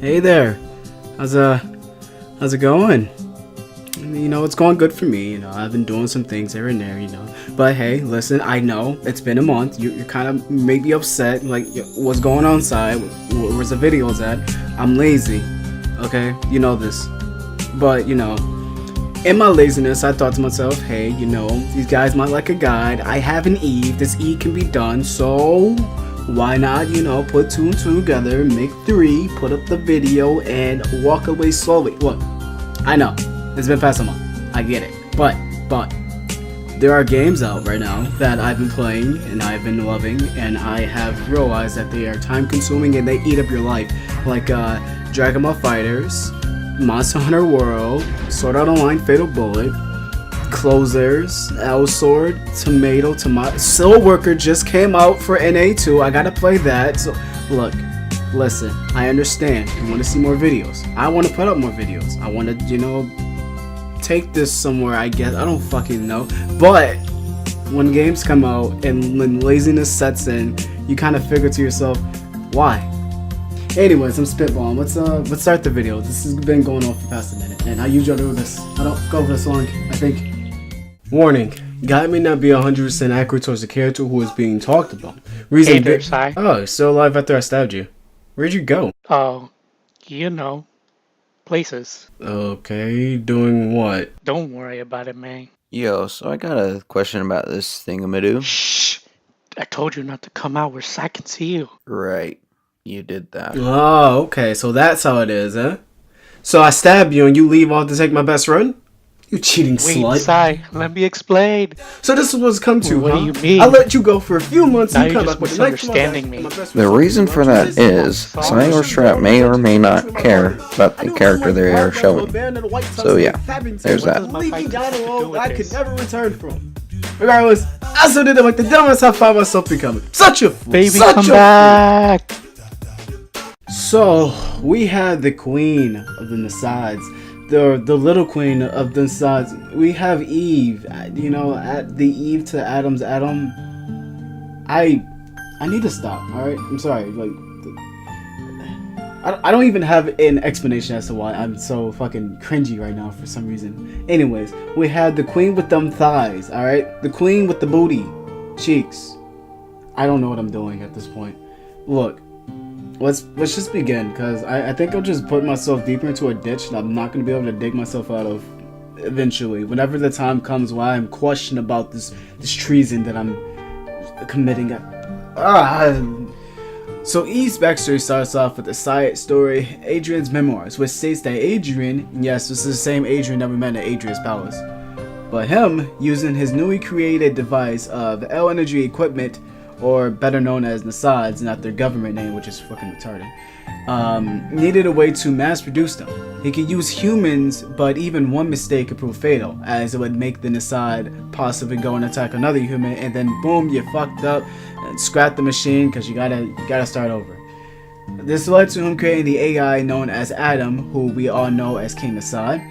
Hey there. How's it going? You know, it's going good for me. You know, I've been doing some things here and there, you know. But hey, listen, I know it's been a month. You're kind of maybe upset. Like, what's going on inside? Where's the videos at? I'm lazy. Okay? You know this. But, you know, in my laziness, I thought to myself, hey, you know, these guys might like a guide. I have an Eve. This Eve can be done. So why not, you know, put 2 and 2 together, make 3, put up the video, and walk away slowly. Look, I know, it's been past a month. I get it. But, there are games out right now that I've been playing and I've been loving, and I have realized that they are time consuming and they eat up your life. Like, Dragon Ball Fighters, Monster Hunter World, Sword Art Online Fatal Bullet, Closers, Elsword, Tomato, Soul Worker just came out for NA2. I gotta play that. So, look, listen, I understand. You want to see more videos. I want to put up more videos. I want to, you know, take this somewhere, I guess. I don't fucking know. But when games come out and when laziness sets in, you kind of figure to yourself, why? Anyways, I'm spitballing. Let's start the video. This has been going on for past a minute, and I usually do this. I don't go for this long, I think. Warning: guy may not be 100% accurate towards the character who is being talked about. Reason hey there, Sai. Oh, still alive after I stabbed you. Where'd you go? Oh, you know, places. Okay, doing what? Don't worry about it, man. Yo, so I got a question about this thingamadoo. Shh! I told you not to come out where Sai can see you. Right, you did that. Oh, okay, so that's how it is, huh? So I stab you and you leave off to take my best run? You cheating slut. Wait, Sai, let me explain. So this is what's come to, What huh? do you mean? I let you go for a few months. Now and you're come just back with the next misunderstanding one. me. The reason for that is, Sai or Strap may or may not care about the character they are showing. So yeah, there's that. Leaving down a road I could never return from. Regardless, I still did it like the dumbest I found myself becoming. Such a fool. Baby, Such come a back! So we had the queen of the Nasides, the little queen of the Nasides. We have Eve. You know, at the Eve to Adam's Adam. I need to stop. All right, I'm sorry. Like, I don't even have an explanation as to why I'm so fucking cringy right now for some reason. Anyways, we had the queen with them thighs. All right, the queen with the booty cheeks. I don't know what I'm doing at this point. Look. Let's just begin, because I think I'll just put myself deeper into a ditch that I'm not going to be able to dig myself out of eventually. Whenever the time comes where I'm questioning about this treason that I'm committing. So Eve's backstory starts off with the side story, Adrian's memoirs, which states that Adrian, yes, this is the same Adrian that we met at Adrian's palace, but him, using his newly created device of L-Energy equipment, or better known as Nasides, not their government name, which is fucking retarded, needed a way to mass produce them. He could use humans, but even one mistake could prove fatal, as it would make the Naside possibly go and attack another human, and then boom, you fucked up and scrap the machine because you gotta start over. This led to him creating the AI known as Adam, who we all know as King Naside,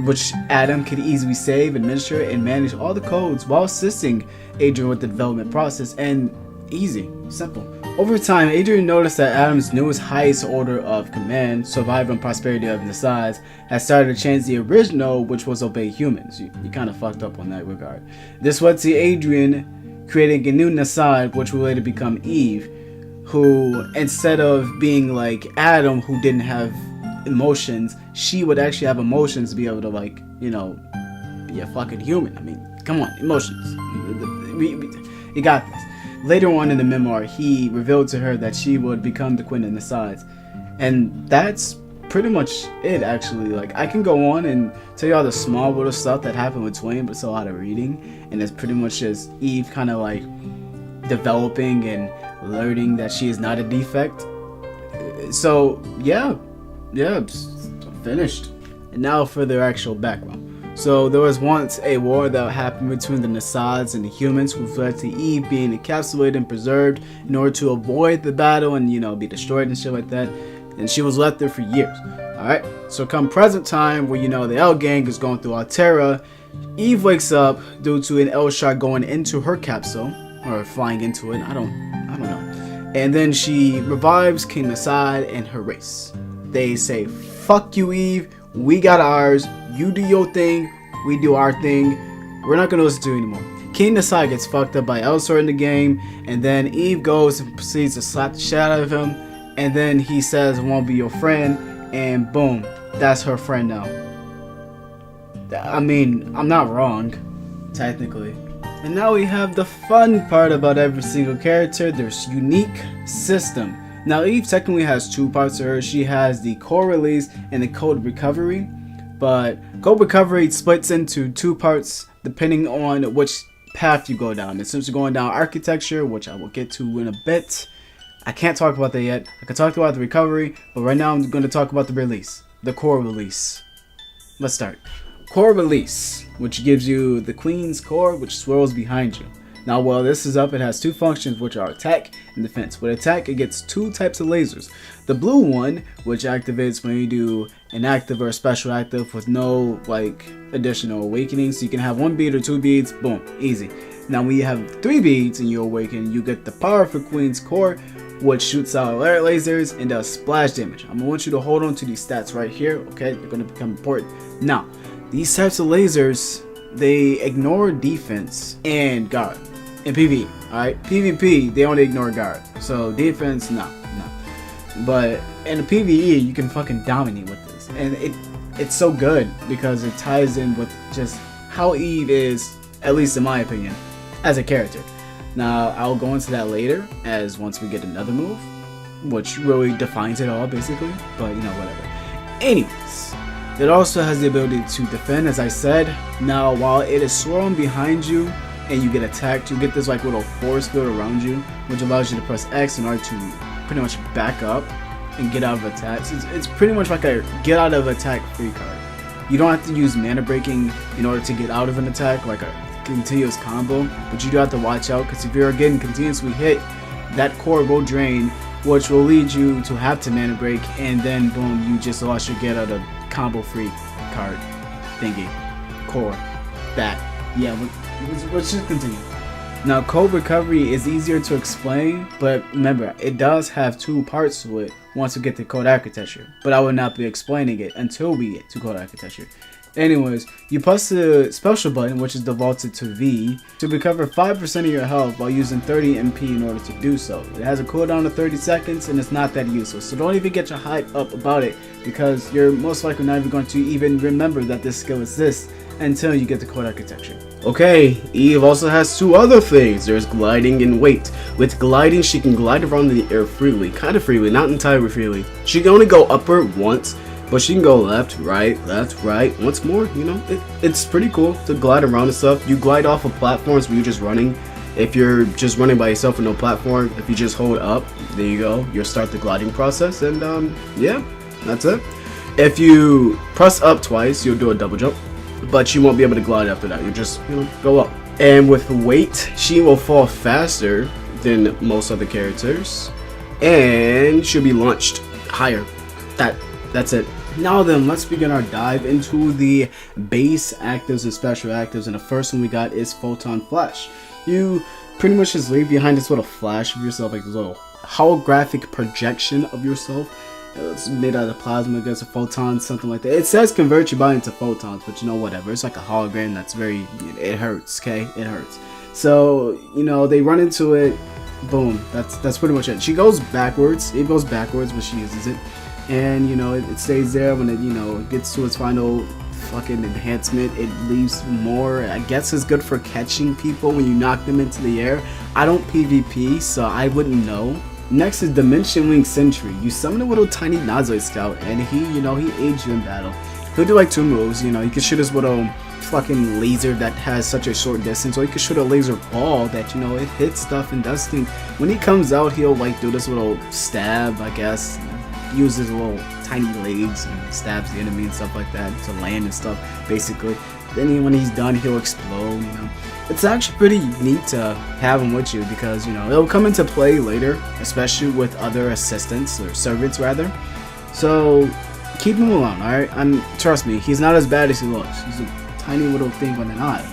which Adam could easily save, administer, and manage all the codes while assisting Adrian with the development process, and easy, simple. Over time, Adrian noticed that Adam's newest highest order of command, survival and prosperity of the sides, had started to change the original, which was obey humans. You kind of fucked up on that regard. This led to Adrian creating a new Naside, which would later become Eve, who, instead of being like Adam, who didn't have emotions, she would actually have emotions to be able to, like, you know, be a fucking human. I mean, come on, emotions. You got this. Later on in the memoir, he revealed to her that she would become the queen of the sides. And that's pretty much it, actually. Like, I can go on and tell you all the small little stuff that happened between, but it's a lot of reading. And it's pretty much just Eve kind of like developing and learning that she is not a defect. So, yeah, I'm finished. And now for their actual background. So there was once a war that happened between the Nasides and the humans, who led to Eve being encapsulated and preserved in order to avoid the battle and, you know, be destroyed and shit like that. And she was left there for years. Alright, so come present time where, you know, the L gang is going through Altera, Eve wakes up due to an L shot going into her capsule, or flying into it, I don't know. And then she revives King Naside and her race. they say, fuck you, Eve, we got ours, you do your thing, we do our thing, we're not gonna listen to you anymore. King Nasai gets fucked up by Elsword in the game, and then Eve goes and proceeds to slap the shit out of him, and then he says, I won't be your friend, and boom, that's her friend now. I mean, I'm not wrong, technically. And now we have the fun part about every single character, their unique system. Now Eve technically has two parts to her. She has the core release and the code recovery, but code recovery splits into two parts depending on which path you go down. And since you're going down architecture, which I will get to in a bit, I can't talk about that yet. I can talk about the recovery, but right now I'm going to talk about the release, the core release. Let's start. Core release, which gives you the Queen's core, which swirls behind you. Now while this is up, it has two functions, which are attack and defense. With attack, it gets two types of lasers. The blue one, which activates when you do an active or a special active with no additional awakening. So you can have one bead or two beads, boom, easy. Now when you have 3 beads and you awaken, you get the powerful Queen's core, which shoots out alert lasers and does splash damage. I'm gonna want you to hold on to these stats right here, okay? They're gonna become important. Now, these types of lasers, they ignore defense and guard in PvE, alright? PvP, they only ignore guard. So defense, no. But in the PvE, you can fucking dominate with this. And it's so good because it ties in with just how Eve is, at least in my opinion, as a character. Now, I'll go into that later, as once we get another move, which really defines it all, basically. But, you know, whatever. Anyways, it also has the ability to defend, as I said. Now, while it is swirling behind you and you get attacked, you get this little force field around you, which allows you to press X in order to pretty much back up and get out of attacks. It's pretty much like a get out of attack free card. You don't have to use mana breaking in order to get out of an attack, like a continuous combo, but you do have to watch out, because if you're getting continuously hit, that core will drain, which will lead you to have to mana break, and then boom, you just lost your get out of combo free card thingy. Core. That. Yeah, let's just continue. Now, code recovery is easier to explain, but remember, it does have two parts to it once we get to code architecture, but I will not be explaining it until we get to code architecture. Anyways, you press the special button, which is defaulted to V, to recover 5% of your health while using 30 MP in order to do so. It has a cooldown of 30 seconds and it's not that useful, so don't even get your hype up about it, because you're most likely not even going to even remember that this skill exists until you get to code architecture. Okay, Eve also has two other things. There's gliding and weight. With gliding, she can glide around the air freely, kind of freely, not entirely freely. She can only go upward once, but she can go left, right, once more, you know? It's pretty cool to glide around and stuff. You glide off of platforms where you're just running. If you're just running by yourself with no platform, if you just hold up, there you go. You'll start the gliding process, and yeah, that's it. If you press up twice, you'll do a double jump, but you won't be able to glide after that. You just, go up. And with weight, she will fall faster than most other characters, and she'll be launched higher. That's it. Now then, let's begin our dive into the base actives and special actives, and the first one we got is Photon Flush. You pretty much just leave behind this little flash of yourself, like this little holographic projection of yourself. It's made out of plasma, I guess, a photon, something like that. It says convert your body into photons, but whatever. It's like a hologram that's very, it hurts, okay? It hurts. So, they run into it, boom, that's pretty much it. She goes backwards, it goes backwards when she uses it. And, it stays there when it, gets to its final fucking enhancement. It leaves more. I guess it's good for catching people when you knock them into the air. I don't PvP, so I wouldn't know. Next is Dimension Wing Sentry. You summon a little tiny Nazoid Scout, and he aids you in battle. He'll do two moves. You can shoot his little fucking laser that has such a short distance, or you can shoot a laser ball that, it hits stuff and does things. When he comes out, he'll do this little stab, I guess. Uses little tiny legs and stabs the enemy and stuff like that to land and stuff, basically. Then when he's done, he'll explode, It's actually pretty neat to have him with you because, it'll come into play later, especially with other assistants, or servants rather. So, keep him alone, alright? And trust me, he's not as bad as he looks. He's a tiny little thing with an eye,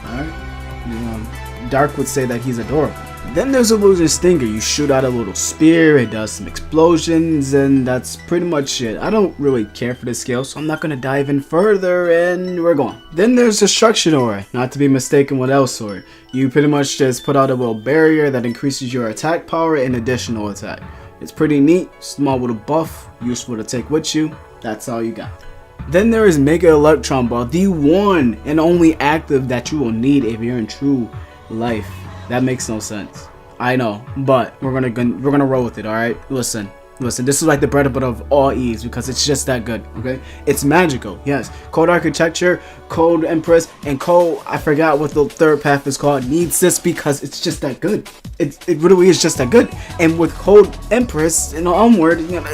alright? Dark would say that he's adorable. Then there's Illusion Stinger. You shoot out a little spear, it does some explosions, and that's pretty much it. I don't really care for this skill, so I'm not gonna dive in further, and we're going. Then there's Destruction Aura, not to be mistaken with Elsword. You pretty much just put out a little barrier that increases your attack power and additional attack. It's pretty neat, small little buff, useful to take with you. That's all you got. Then there is Mega Electron Ball, the one and only active that you will need if you're in true life. That makes no sense. I know, but we're gonna roll with it. All right, listen. This is like the bread and butter of all E's because it's just that good. Okay, it's magical. Yes, Code Architecture, Code Empress, and Code, I forgot what the third path is called, needs this because it's just that good. It really is just that good. And with Code Empress and onward, you know,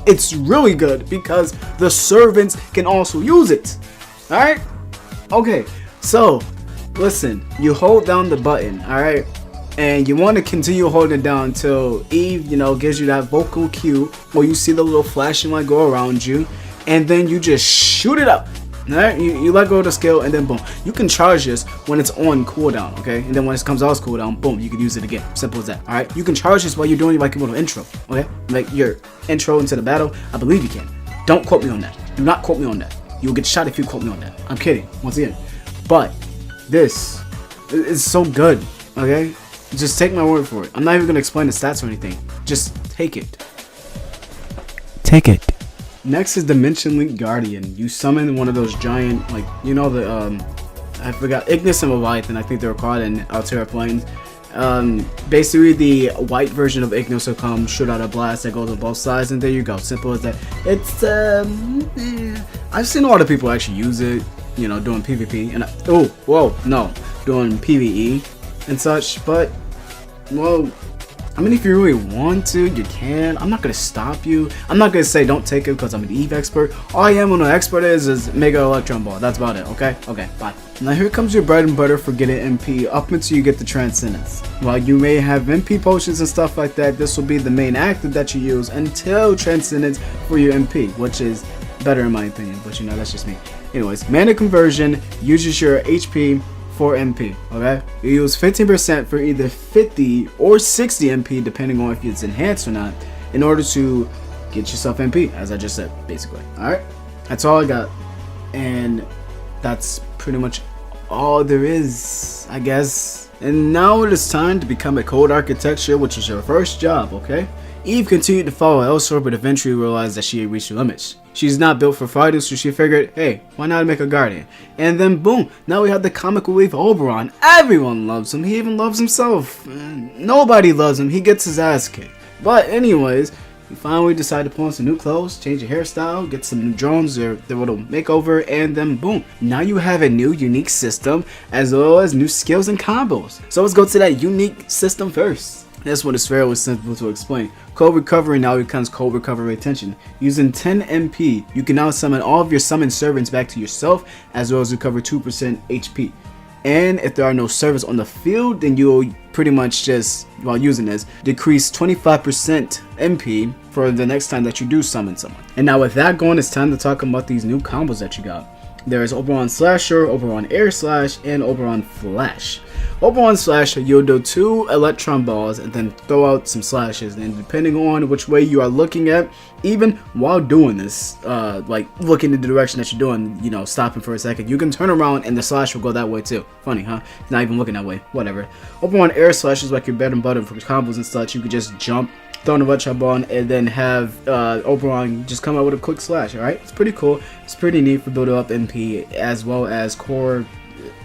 it's really good because the servants can also use it. All right. Okay. So. Listen, you hold down the button, alright? And you want to continue holding it down until Eve, you know, gives you that vocal cue where you see the little flashing light go around you. And then you just shoot it up. Alright? You let go of the skill and then boom. You can charge this when it's on cooldown, okay? And then when it comes off cooldown, boom, you can use it again. Simple as that, alright? You can charge this while you're doing like a little intro, okay? Like your intro into the battle. I believe you can. Don't quote me on that. Do not quote me on that. You'll get shot if you quote me on that. I'm kidding, once again. But this is so good, okay? Just take my word for it. I'm not even gonna explain the stats or anything. Just take it. Take it. Next is Dimension Link Guardian. You summon one of those giant, like, you know, the I forgot, Ignis and Leviathan, I think they were called in Altera Planes. Basically the white version of Ignis will come, shoot out a blast that goes on both sides, and there you go. Simple as that. It's I've seen a lot of people actually use it, you know, doing PvP and doing PvE and such. But well, I mean, if you really want to, you can. I'm not gonna stop you. I'm not gonna say don't take it because I'm an Eve expert. All I am on an expert is Mega Electron Ball. That's about it. Okay, bye. Now here comes your bread and butter for getting MP up until you get the Transcendence. While you may have MP potions and stuff like that, this will be the main active that you use until Transcendence for your MP, which is better in my opinion, but you know, that's just me. Anyways, mana conversion uses your HP for MP, okay? You use 15% for either 50 or 60 MP depending on if it's enhanced or not in order to get yourself MP, as I just said, basically. Alright, that's all I got, and that's pretty much all there is, I guess. And now it is time to become a Code Architecture, which is your first job, okay? Eve continued to follow Elsword, but eventually realized that she had reached her limits. She's not built for fighting, so she figured, hey, why not make a guardian? And then boom, now we have the comic relief Oberon. Everyone loves him, he even loves himself. Nobody loves him, he gets his ass kicked. But anyways, he finally decided to put on some new clothes, change your hairstyle, get some new drones, their little makeover, and then boom. Now you have a new unique system, as well as new skills and combos. So let's go to that unique system first. This one is fairly simple to explain. Code Recovery now becomes Code Recovery Retention. Using 10 MP, you can now summon all of your summoned servants back to yourself, as well as recover 2% HP. And if there are no servants on the field, then you'll pretty much just, while using this, decrease 25% MP for the next time that you do summon someone. And now with that going, it's time to talk about these new combos that you got. There is Oberon Slasher, Oberon Air Slash, and Oberon Flash. Oberon Slasher, you'll do 2 electron balls and then throw out some slashes, and depending on which way you are looking at, even while doing this, like looking in the direction that you're doing, you know, stopping for a second, you can turn around and the slash will go that way too. Funny, huh? Not even looking that way, whatever. Oberon Air Slash is like your bread and butter for combos and such. You could just jump, throw an electron ball, and then have Oberon just come out with a quick slash. Alright, it's pretty cool. It's pretty neat for building up MP as well as core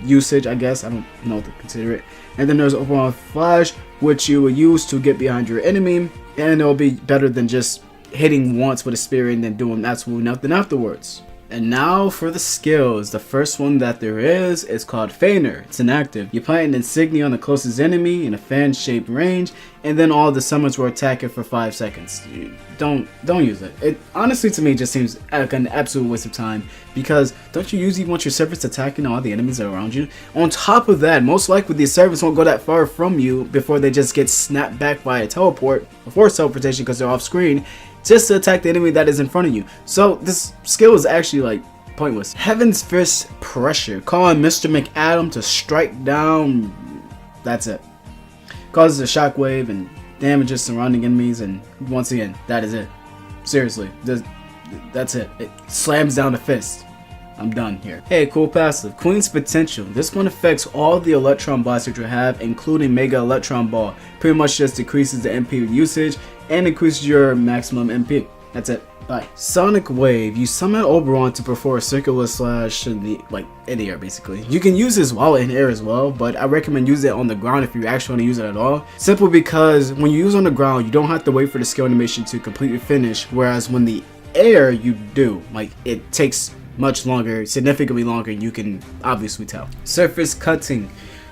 usage, I guess. I don't know what to consider it. And then there's Oberon Flash, which you will use to get behind your enemy, and it'll be better than just hitting once with a spear and then doing absolutely nothing afterwards. And now for the skills. The first one that there is called Feiner. It's an active. You plant an insignia on the closest enemy in a fan-shaped range, and then all the summons will attack it for 5 seconds. Don't use it. It honestly to me just seems like an absolute waste of time, because don't you usually want your servants attacking all the enemies that are around you? On top of that, most likely the servants won't go that far from you before they just get snapped back by a teleport, or forced teleportation because they're off screen, just to attack the enemy that is in front of you. So this skill is actually like pointless. Heaven's Fist Pressure, calling Mr. McAdam to strike down. That's it. causes a shockwave and damages surrounding enemies, and once again, that is it. Seriously, that's it. It slams down a fist. I'm done here. Hey, cool passive. Queen's Potential. This one affects all the Electron blasters you have, including Mega Electron Ball. Pretty much just decreases the MP usage and increases your maximum MP. That's it. Bye. Sonic Wave. You summon Oberon to perform a circular slash in the air, basically. You can use this while in air as well, but I recommend use it on the ground if you actually want to use it at all. Simple because when you use on the ground, you don't have to wait for the skill animation to completely finish, whereas when the air you do, like, it takes much longer, significantly longer, you can obviously tell. Surface Cutting.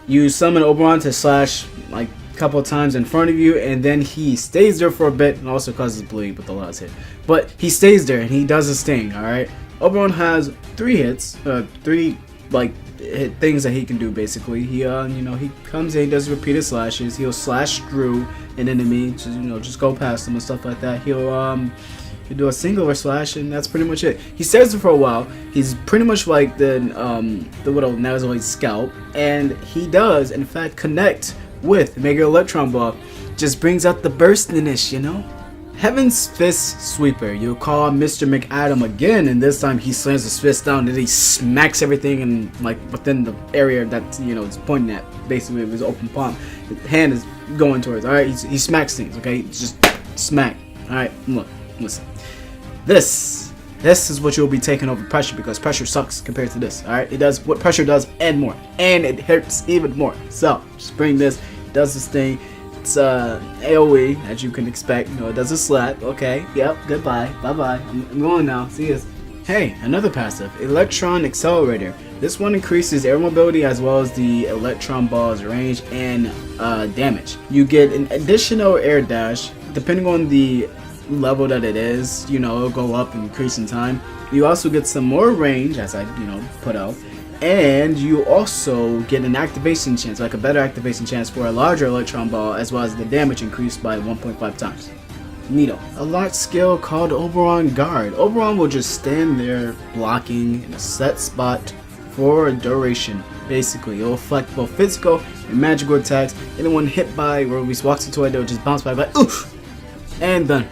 You summon Oberon to slash like a couple of times in front of you, and then he stays there for a bit and also causes bleed with the last hit. But he stays there and he does his thing, alright? Oberon has 3 hits, 3 hit things that he can do basically. He he comes in, does repeated slashes, he'll slash through an enemy, just go past them and stuff like that. He'll do a singular slash, and that's pretty much it. He stays there for a while. He's pretty much like the little Nazoid scalp, and he does in fact connect with Mega Electron Ball. Just brings out the burstiness, Heaven's Fist Sweeper. You call Mr. McAdam again, and this time he slams his fist down and he smacks everything in within the area that it's pointing at. Basically, with his open palm, his hand is going towards. All right, he smacks things. Okay, just smack. All right, look, listen. This is what you'll be taking over pressure, because pressure sucks compared to this. All right, it does what pressure does and more, and it hurts even more. So just bring this. It does this thing. It's AOE, as you can expect. It does a slap. Okay, yep. Goodbye. Bye bye. I'm going now. See you. Hey, another passive, Electron Accelerator. This one increases air mobility as well as the Electron Ball's range and damage. You get an additional air dash depending on the level that it is. It'll go up and increase in time. You also get some more range, as I put out, and you also get an activation chance, like a better activation chance for a larger Electron Ball, as well as the damage increased by 1.5 times. Neato. A large skill called Oberon Guard. Oberon will just stand there blocking in a set spot for a duration. Basically, it will reflect both physical and magical attacks. Anyone hit by or at least walks into it, they'll just bounce by, oof, and done.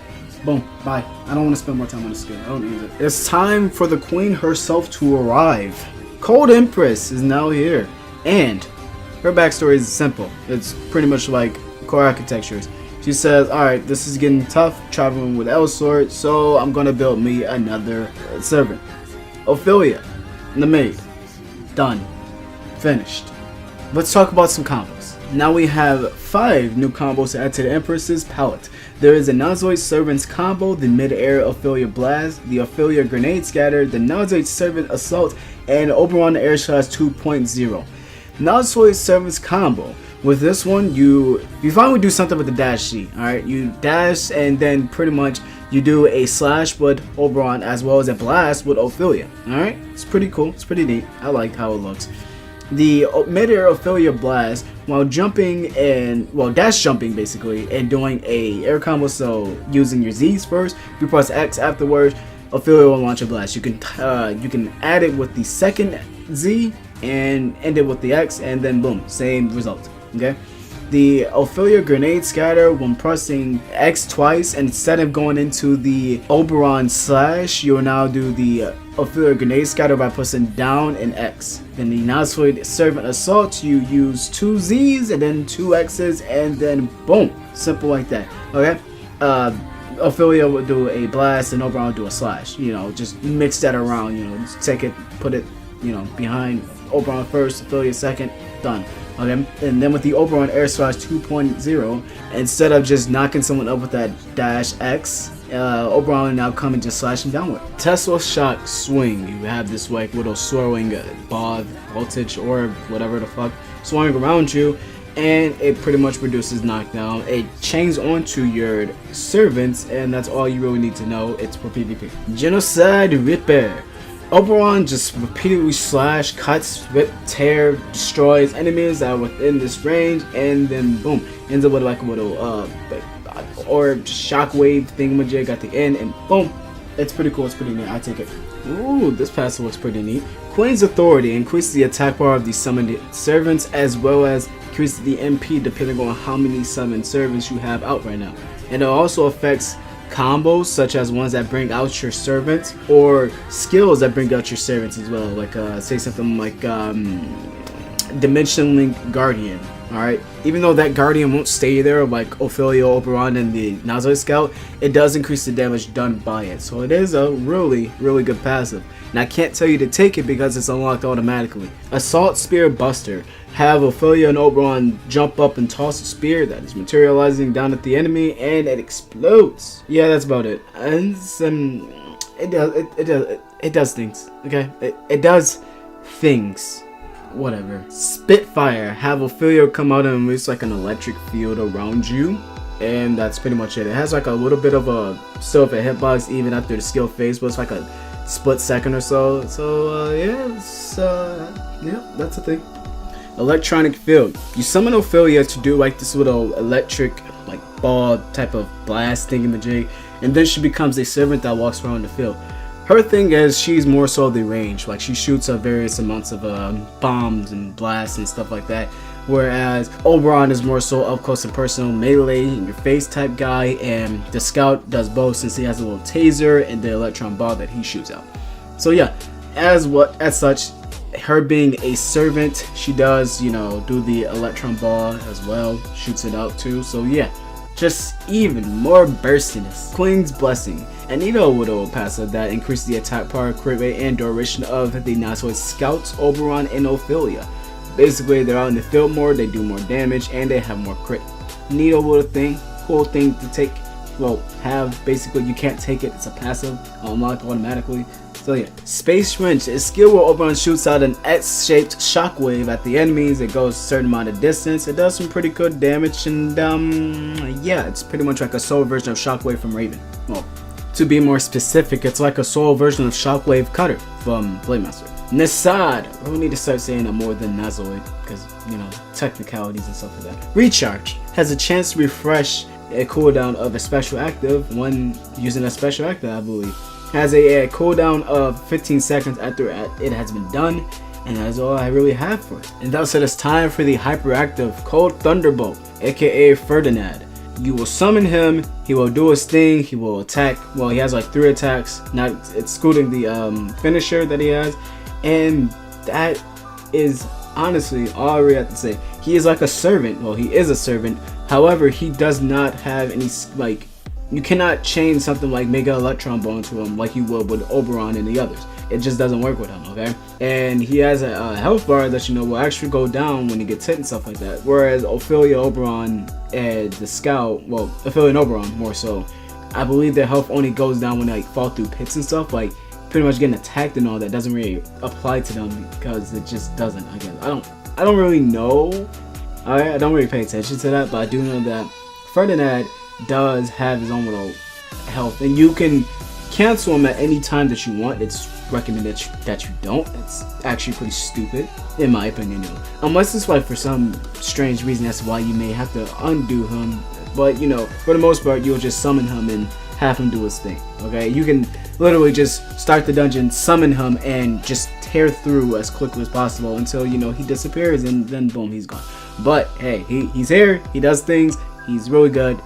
Boom, bye. I don't want to spend more time on this skill. I don't use it. It's time for the queen herself to arrive. Cold Empress is now here, and her backstory is simple. It's pretty much like core architectures. She says, alright, this is getting tough, traveling with Elsword, so I'm gonna build me another servant. Ophelia, the maid. Done. Finished. Let's talk about some combos. Now we have 5 new combos to add to the Empress's palette. There is a Nazoid Servant's combo, the Mid-Air Ophelia Blast, the Ophelia Grenade Scatter, the Nazoid Servant Assault, and Oberon Air Slash 2.0. Nazoid Servant's combo. With this one, you finally do something with the dash sheet. Alright, you dash and then pretty much you do a slash with Oberon as well as a blast with Ophelia. Alright, it's pretty cool, it's pretty neat. I like how it looks. The Mid-Air Ophelia Blast, while jumping and, dash jumping basically, and doing a air combo, so using your Z's first, you press X afterwards, Ophelia will launch a blast. You can add it with the second Z and end it with the X, and then boom, same result. Okay. The Ophelia Grenade Scatter, when pressing X twice, instead of going into the Oberon slash, you will now do the Ophelia Grenade Scatter by pressing down and X. Then the Nazoid Servant Assault, you use 2 Z's and then 2 X's, and then boom, simple like that. Okay. Ophelia will do a blast and Oberon will do a slash. Just mix that around. Just take it, put it, behind Oberon first, Ophelia second, done. Okay, and then with the Oberon Air Slash 2.0, instead of just knocking someone up with that dash X, Oberon will now come and just slash him downward. Tesla Shock Swing. You have this little swirling ball voltage or whatever the fuck swirling around you, and it pretty much reduces knockdown. It chains onto your servants, and that's all you really need to know. It's for PvP. Genocide Ripper. Oberon just repeatedly slash, cuts, rip, tear, destroys enemies that are within this range, and then boom, ends up with like a little or shockwave thingamajig at the end, and boom, it's pretty cool. It's pretty neat. I take it. Ooh, this passive looks pretty neat. Queen's Authority increases the attack power of the summoned servants as well as increases the MP depending on how many summon servants you have out right now. And it also affects combos such as ones that bring out your servants, or skills that bring out your servants as well. Like say something like Dimension Link Guardian. Alright, even though that Guardian won't stay there like Ophelia, Oberon, and the Nazoid Scout, it does increase the damage done by it. So it is a really good passive. And I can't tell you to take it because it's unlocked automatically. Assault Spear Buster. Have Ophelia and Oberon jump up and toss a spear that is materializing down at the enemy, and it explodes. Yeah, that's about it. And it does things. Okay, it does things. Whatever. Spitfire. Have Ophelia come out and release like an electric field around you, and that's pretty much it. It has like a little bit of a still of a hitbox even after the skill phase, but it's like a split second or so. So yeah, that's the thing. Electronic field. You summon Ophelia to do like this little electric like ball type of blast thingamajig, and then she becomes a servant that walks around the field. Her thing is she's more so the range, like she shoots up various amounts of bombs and blasts and stuff like that, whereas Oberon is more so up close and personal, melee in your face type guy, and the Scout does both since he has a little taser and the electron ball that he shoots out. So yeah, as such, her being a servant, she does, you know, do the electron ball as well, shoots it out too. So yeah, just even more burstiness. Queen's Blessing. An Widow passive that increases the attack power, crit rate, and duration of the Nazoid Scouts, Oberon, and Ophelia. Basically, they're out in the field more, they do more damage, and they have more crit. Neat little thing, cool thing to take. Well, basically you can't take it, it's a passive, unlocked automatically. So yeah, Space Wrench is a skill where Oberon shoots out an X-shaped shockwave at the enemies. It goes a certain amount of distance. It does some pretty good damage, and yeah, it's pretty much like a soul version of Shockwave from Raven. Well, to be more specific, it's like a soul version of Shockwave Cutter from Blademaster. Nasad. We need to start saying it more than Nazoid because, you know, technicalities and stuff like that. Recharge has a chance to refresh a cooldown of a special active when using a special active, I believe. Has a cooldown of 15 seconds after it has been done, and that is all I really have for it. And thus it is time for the hyperactive called Thunderbolt, aka Ferdinand. You will summon him, he will do his thing, he will attack. Well, he has like 3 attacks, not excluding the finisher that he has, and that is honestly all I really have to say. He is like a servant. Well, he is a servant, however he does not have any, like, you cannot chain something like Mega Electron Ball to him like you would with Oberon and the others. It just doesn't work with him, okay? And he has a health bar that, you know, will actually go down when he gets hit and stuff like that. Whereas Ophelia, Oberon, and the Scout, well, Ophelia and Oberon more so, I believe their health only goes down when they like fall through pits and stuff. Like pretty much getting attacked and all that doesn't really apply to them because it just doesn't. I guess I don't really know. I don't really pay attention to that, but I do know that Ferdinand does have his own little health, and you can cancel him at any time that you want. It's recommended that you don't. It's actually pretty stupid in my opinion, unless it's like for some strange reason that's why you may have to undo him. But you know, for the most part, you'll just summon him and have him do his thing. Okay, you can literally just start the dungeon, summon him, and just tear through as quickly as possible until, you know, he disappears, and then boom, he's gone. But hey, he's here, he does things, he's really good,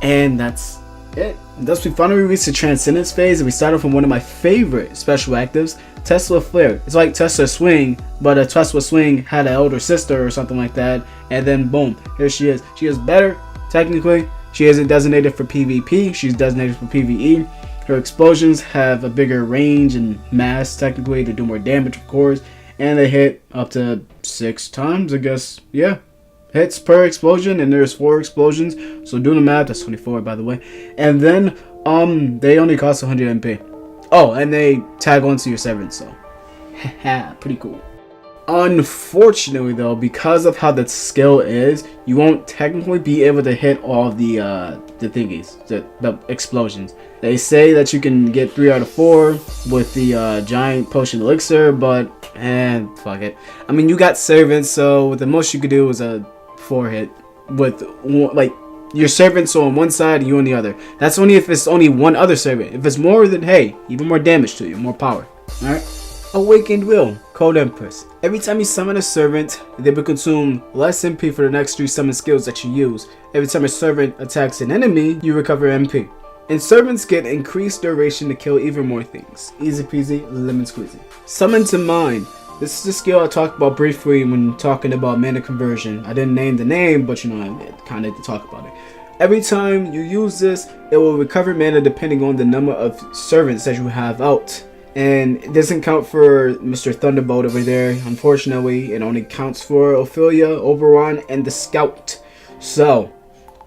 and that's it. And thus we finally reached the Transcendence phase, and we started from one of my favorite special actives, Tesla Flare. It's like Tesla Swing, but a Tesla Swing had an elder sister or something like that, and then boom, here she is. She is better, technically. She isn't designated for PvP, she's designated for PvE. Her explosions have a bigger range and mass, technically, to do more damage, of course, and they hit up to 6 times, I guess. Yeah, hits per explosion, and there's 4 explosions, so doing the math, that's 24, by the way. And then they only cost 100 MP. Oh, and they tag onto your servant, so haha, pretty cool. Unfortunately though, because of how that skill is, you won't technically be able to hit all the thingies, the explosions. They say that you can get 3 out of 4 with the giant potion elixir, but fuck it. I mean, you got servants, so the most you could do is a 4 hit with one, like your servants on one side and you on the other. That's only if it's only one other servant. If it's more, then hey, even more damage to you, more power. All right. Awakened Will. Code Empress. Every time you summon a servant, they will consume less MP for the next 3 summon skills that you use. Every time a servant attacks an enemy, you recover MP. And servants get increased duration to kill even more things. Easy peasy, lemon squeezy. Summon to Mind. This is the skill I talked about briefly when talking about mana conversion. I didn't name the name, but you know, I kind of talk about it. Every time you use this, it will recover mana depending on the number of servants that you have out. And it doesn't count for Mr. Thunderbolt over there. Unfortunately, it only counts for Ophelia, Oberon, and the Scout. So,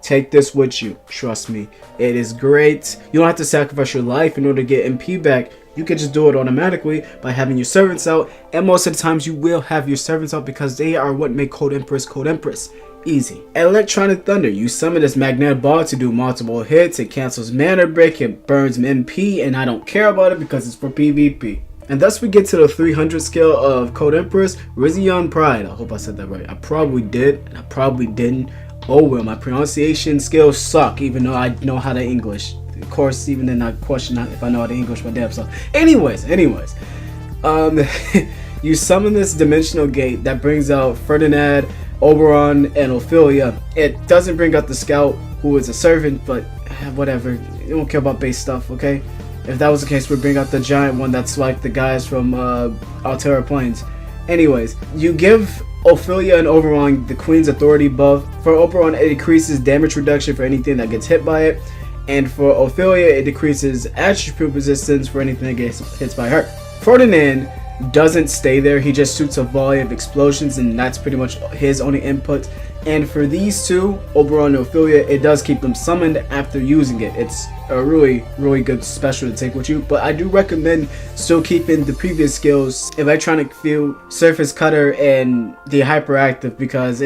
take this with you. Trust me, it is great. You don't have to sacrifice your life in order to get MP back. You can just do it automatically by having your servants out. And most of the times you will have your servants out because they are what make Code Empress Code Empress. Easy. Electron and Thunder. You summon this magnetic ball to do multiple hits. It cancels mana break. It burns MP. And I don't care about it because it's for PvP. And thus we get to the 300 skill of Code Empress. Rizion Pride. I hope I said that right. I probably did. And I probably didn't. Oh well, my pronunciation skills suck even though I know how to English. Of course, even then I question if I know how to English my damn self. Anyways. You summon this dimensional gate that brings out Ferdinand, Oberon, and Ophelia. It doesn't bring out the Scout, who is a servant, but whatever. You don't care about base stuff, okay? If that was the case, we'd bring out the giant one that's like the guys from Altera Plains. Anyways, you give Ophelia and Oberon the Queen's Authority buff. For Oberon, it decreases damage reduction for anything that gets hit by it. And for Ophelia, it decreases attribute resistance for anything that gets hit by her. Ferdinand doesn't stay there. He just shoots a volley of explosions, and that's pretty much his only input. And for these two, Oberon and Ophelia, it does keep them summoned after using it. It's a really good special to take with you, but I do recommend still keeping the previous skills, Electronic Field, Surface Cutter, and the Hyperactive, because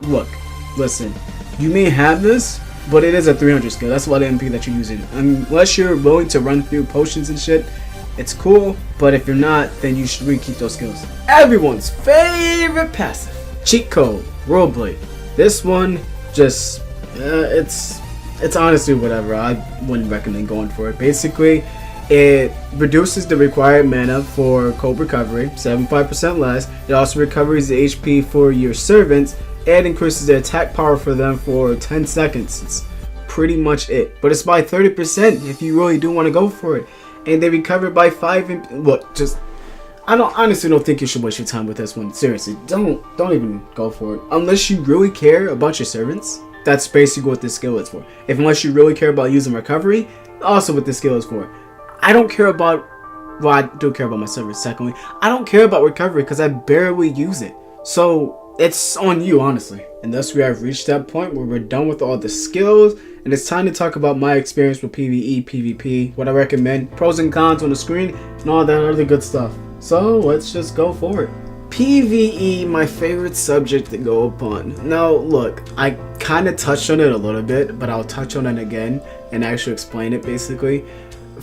look, listen, you may have this, but it is a 300 skill. That's a lot of MP that you're using. Unless you're willing to run through potions and shit, it's cool, but if you're not, then you should really keep those skills. Everyone's favorite passive, cheat code, Roleblade. This one, just, it's honestly whatever. I wouldn't recommend going for it. Basically, it reduces the required mana for code recovery, 75% less. It also recovers the HP for your servants, and increases the attack power for them for 10 seconds. It's pretty much it. But it's by 30% if you really do want to go for it. And they recover by 5 and look, just I honestly don't think you should waste your time with this one. Seriously, don't even go for it. Unless you really care about your servants. That's basically what this skill is for. Unless you really care about using recovery, also what this skill is for. I don't care about, well, I do care about my servants secondly. I don't care about recovery because I barely use it. So it's on you, honestly. And thus we have reached that point where we're done with all the skills, and it's time to talk about my experience with PvE, PvP, what I recommend, pros and cons on the screen, and all that other good stuff. So let's just go for it. PvE, my favorite subject to go upon. Now look, I kind of touched on it a little bit, but I'll touch on it again and actually explain it basically.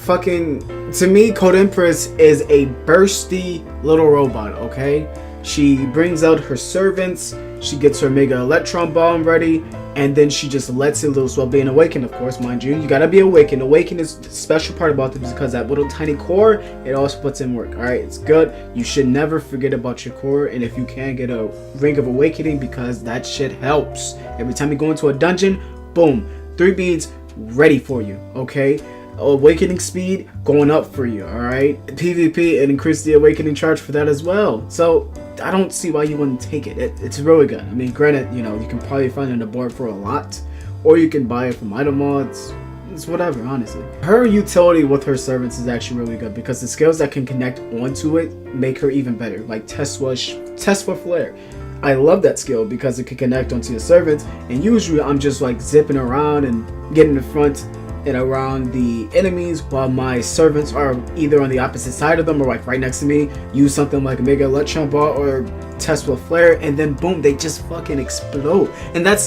To me, Code Empress is a bursty little robot, okay? She brings out her servants, she gets her Mega Electron Bomb ready, and then she just lets it loose while being awakened, of course, mind you. You gotta be awakened. Awakened is the special part about this because that little tiny core, it also puts in work, alright? It's good. You should never forget about your core, and if you can, get a Ring of Awakening because that shit helps. Every time you go into a dungeon, boom, 3 beads ready for you, okay? Awakening speed going up for you, alright? PvP, it increased the awakening charge for that as well. So I don't see why you wouldn't take it. It's really good. I mean, granted, you know, you can probably find it on the board for a lot, or you can buy it from item mods. It's whatever, honestly. Her utility with her servants is actually really good because the skills that can connect onto it make her even better, like Tesla Flare. I love that skill because it can connect onto your servants, and usually I'm just like zipping around and getting in front and around the enemies while my servants are either on the opposite side of them or like right next to me. Use something like a Mega Electron Ball or Tesla Flare, and then boom, they just fucking explode. And that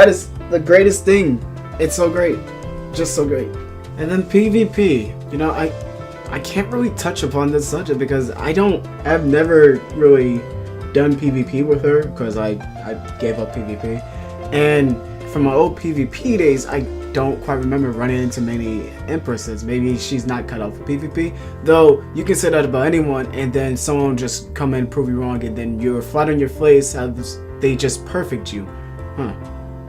is the greatest thing. It's so great, just so great. And then PvP, you know, I can't really touch upon this subject because I've never really done PvP with her because I gave up PvP. And from my old PvP days, I don't quite remember running into many Empresses. Maybe she's not cut out for PvP. Though, you can say that about anyone, and then someone just come in and prove you wrong, and then you're flat on your face, they just perfect you. Huh.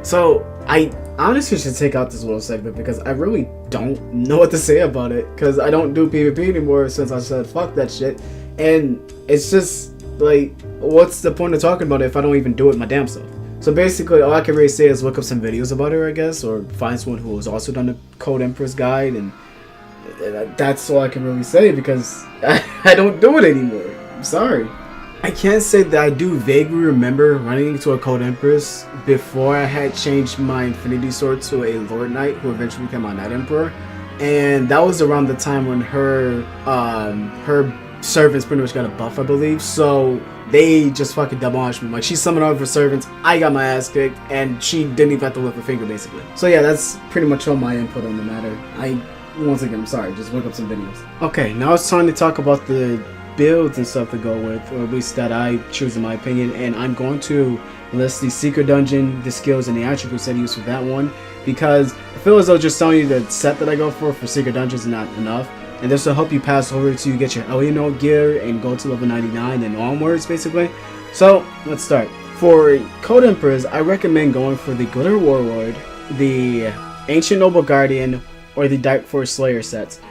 So, I honestly should take out this little segment because I really don't know what to say about it. Because I don't do PvP anymore since I said fuck that shit. And it's just, like, what's the point of talking about it if I don't even do it my damn self? So basically, all I can really say is look up some videos about her, I guess, or find someone who has also done the Code Empress guide, and that's all I can really say because I don't do it anymore. I'm sorry. I can't say that I do vaguely remember running into a Code Empress before I had changed my Infinity Sword to a Lord Knight, who eventually became my Knight Emperor, and that was around the time when her servants pretty much got a buff, I believe. So they just fucking demolished me. Like, she summoned all of her servants, I got my ass kicked, and she didn't even have to lift her finger, basically. So yeah, that's pretty much all my input on the matter. Once again, I'm sorry, just look up some videos. Okay, now it's time to talk about the builds and stuff to go with, or at least that I choose in my opinion, and I'm going to list the secret dungeon, the skills, and the attributes that I use for that one, because I feel as though just telling you the set that I go for secret dungeons is not enough. And this will help you pass over to get your Electron gear and go to level 99 and onwards, basically. So, let's start. For Code Empress, I recommend going for the Glitter Warlord, the Ancient Noble Guardian, or the Dark Force Slayer sets.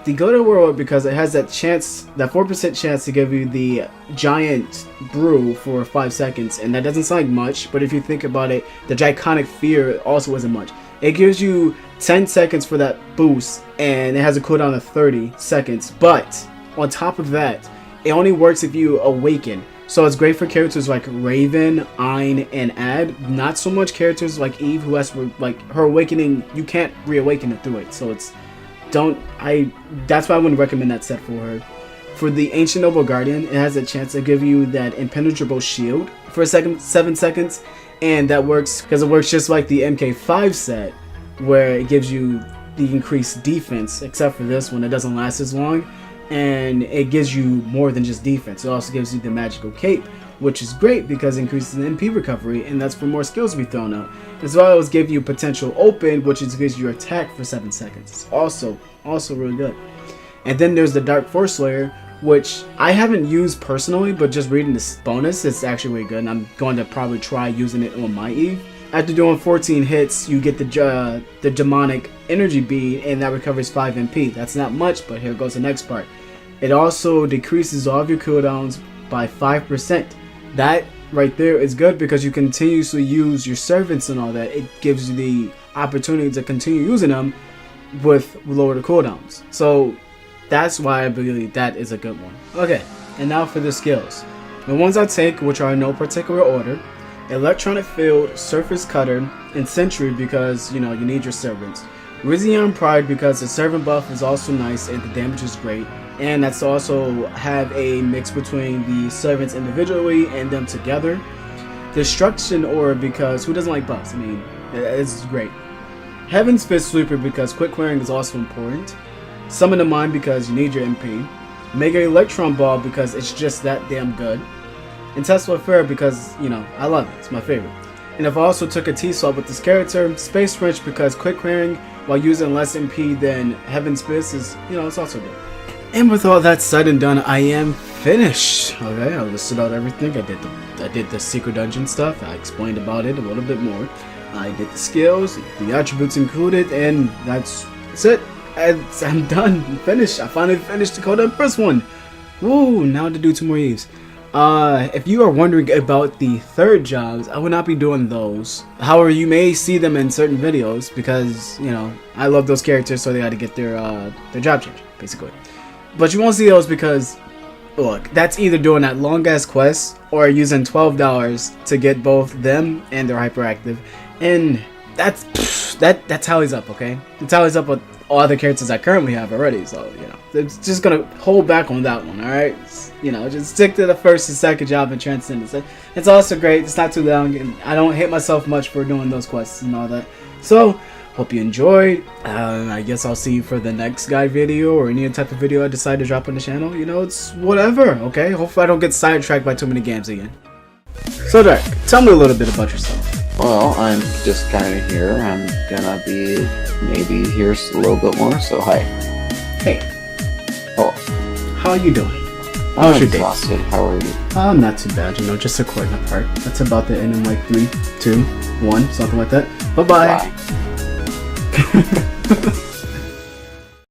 The Glitter Warlord because it has that chance, that 4% chance to give you the Giant Brew for 5 seconds. And that doesn't sound like much, but if you think about it, the Draconic Fear also isn't much. It gives you 10 seconds for that boost, and it has a cooldown of 30 seconds. But on top of that, it only works if you awaken. So it's great for characters like Raven, Ein, and Ad. Not so much characters like Eve, who has like her awakening. You can't reawaken it through it. So it's that's why I wouldn't recommend that set for her. For the Ancient Noble Guardian, it has a chance to give you that impenetrable shield for 7 seconds. And that works because it works just like the MK5 set, where it gives you the increased defense, except for this one, it doesn't last as long, and it gives you more than just defense. It also gives you the magical cape, which is great because it increases the MP recovery, and that's for more skills to be thrown out. As well as give you potential open, which is gives you your attack for 7 seconds. It's also really good. And then there's the Dark Force Slayer, which I haven't used personally, but just reading this bonus, it's actually really good, and I'm going to probably try using it on my Eve. After doing 14 hits, you get the demonic energy bead, and that recovers 5 MP. That's not much, but here goes the next part. It also decreases all of your cooldowns by 5%. That right there is good because you continuously use your servants and all that. It gives you the opportunity to continue using them with lower cooldowns. So that's why I believe that is a good one. Okay, and now for the skills. The ones I take, which are in no particular order: Electronic Field, Surface Cutter, and Sentry because, you know, you need your servants. Rizion Pride because the servant buff is also nice and the damage is great. And that's also have a mix between the servants individually and them together. Destruction Orb because who doesn't like buffs? I mean, it's great. Heaven's Fist Sweeper because quick clearing is also important. Summon the Mind because you need your MP. Mega Electron Ball because it's just that damn good. And Tesla Fair because, you know, I love it. It's my favorite. And if I also took a T-Swap with this character, Space Wrench because quick clearing while using less MP than Heaven's Fist is, you know, it's also good. And with all that said and done, I am finished. Okay, I listed out everything. I did the secret dungeon stuff. I explained about it a little bit more. I did the skills, the attributes included, and that's it. I'm done. I'm finished. I finally finished the Code Empress one. Woo! Now to do 2 more Eves. If you are wondering about the third jobs, I will not be doing those. However, you may see them in certain videos because, you know, I love those characters, so they had to get their job change, basically. But you won't see those because, look, that's either doing that long ass quest or using $12 to get both them and their hyperactive, and that tallies up, okay? It tallies up with all the characters I currently have already, so, you know, it's just gonna hold back on that one, alright? You know, just stick to the first and second job and Transcendence. It's also great, it's not too long, and I don't hate myself much for doing those quests and all that. So, hope you enjoyed. I guess I'll see you for the next guide video or any type of video I decide to drop on the channel. You know, it's whatever, okay? Hopefully I don't get sidetracked by too many games again. So Dark, tell me a little bit about yourself. Well, I'm just kind of here. I'm gonna be maybe here a little bit more, so hi. Hey, Oh, how are you doing? I'm How's your day? exhausted. How are you? Not too bad, you know, just a recording apart. That's about to end in like 3, 2, 1, something like that. Bye-bye. Bye.